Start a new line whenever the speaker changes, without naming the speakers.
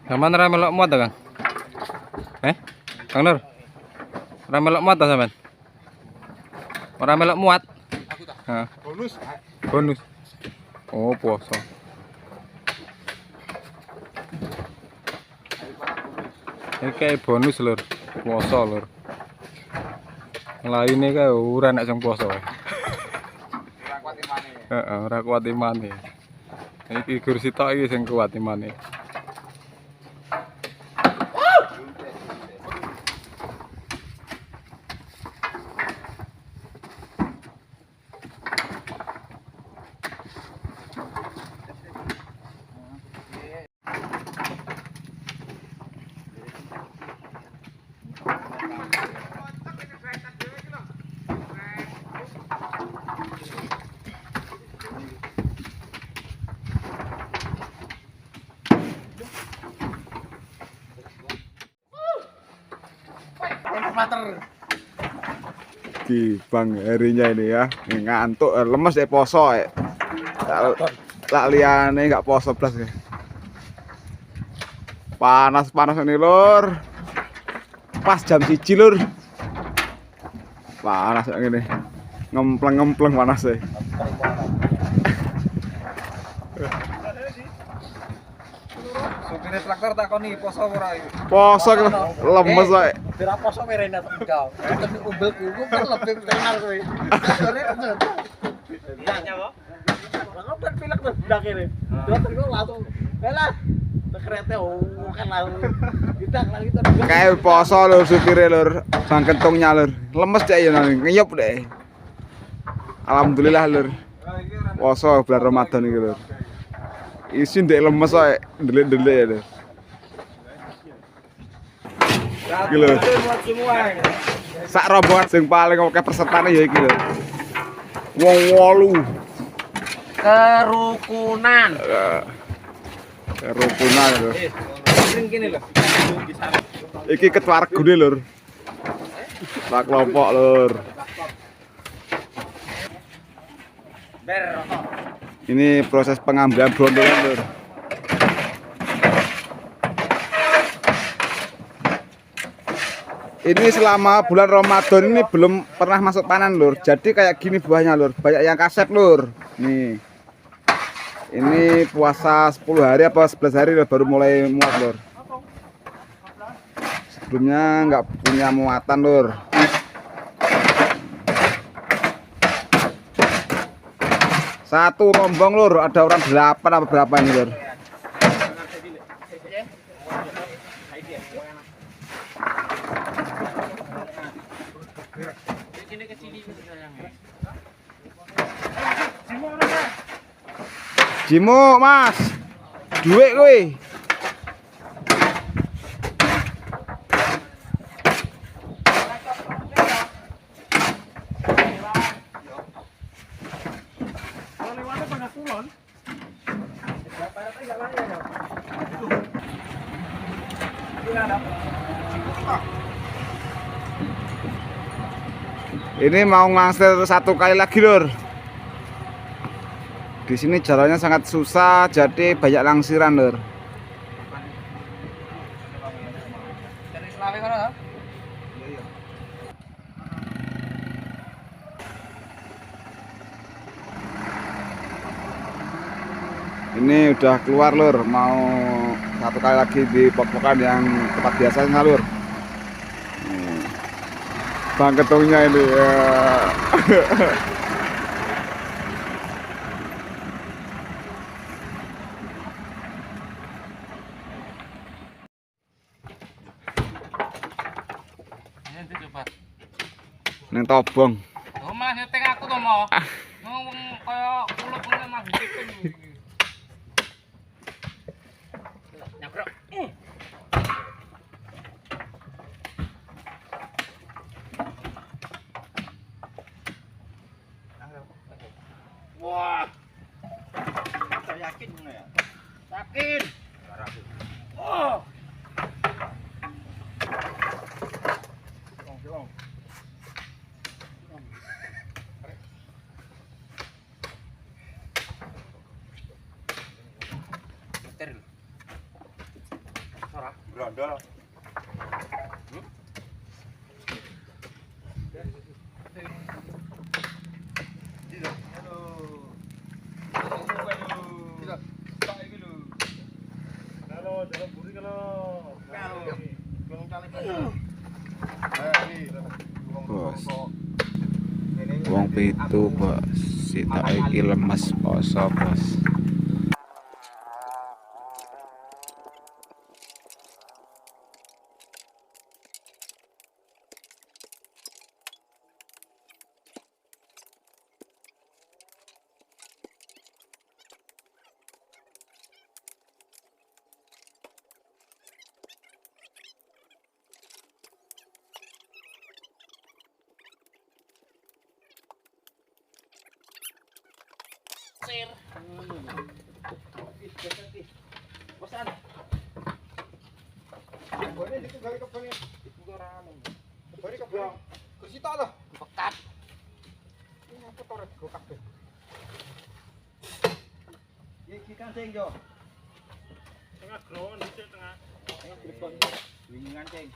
Sampeyan ora melok muat ta, Kang? Kang Nur. Ora melok muat ta sampean? Ora melok muat.
Aku tak.
Heeh.
Bonus.
Bonus. Oh, poso. Ini kayak bonus lur, poso lur. Lainnya kayak ora nek sing poso.
Ora kuat imane.
Heeh, ora kuat imane. Iki kursi tok iki sing kuat imane. Di Bang Herinya ini ya, ngantuk, lemes ya poso ya. Tak liane nggak poso blas ya. Panas ini lur. Pas jam 1 lur. Panas kayak gini. Ngempleng panas ya.
Supir traktor takoni poso ora iki.
Poso lemes wae.
Dira poso merene kau. Tapi umbel kuku kan lebih tenar kowe. Sore kan. Ya nyawa. Lah kan pilek tuh ndak kene. Terus kok langsung. Lah. Kereta kan langsung. Kita lagi terus.
Kayak poso lur supire lur. Bang kentungnya lur. Lemes deh ya ngeyup deh. Alhamdulillah lur. Poso bulan Ramadan iki lur. Isi ndek lemes wae, ndelik-ndelik ya lur. Iki lho. Sak rombongan sing paling akeh pesertane ya iki lho. Wong 8.
Kerukunan.
Kerukunan lho.
Sing kene lho.
Iki ketua regune lur. Pak kelompok lur. Ini proses pengambilan brontolan lur. Ini selama bulan Ramadan ini belum pernah masuk panen lur. Jadi kayak gini buahnya lur. Banyak yang kasep lur. Nih. Ini puasa 10 hari apa 11 hari lur, baru mulai muat lur. Sebelumnya nggak punya muatan lur. Satu rombong lur, ada orang 8 apa berapa ini lur. Jimo mas, duit kowe. Ini mau ngangsir satu kali lagi lur. Di sini jalannya sangat susah, jadi banyak langsiran lur. Ini udah keluar lur, mau satu kali lagi di pok-pokan yang tempat biasanya lur. Bang ketungnya ini ya. Neng tobong.
Oh malah nyeting aku to mau. Ngomong kaya kulo-kulo mah diping. Nyabrok. Wah. Saya yakin ya. Yakin. Oh.
Brondol.
Bos. Wong pitu, Bos. Sitok iki lemes poso, Bos.
Bosan.
Kebone iki gawe kebone. Iku ora anu. Kebone kebon. Kursi tok lho.
Pekat.
Ini apa to rek go kabeh.
Iki kancing yo.
Tengah growon dhisik tengah.
Wingi kancing.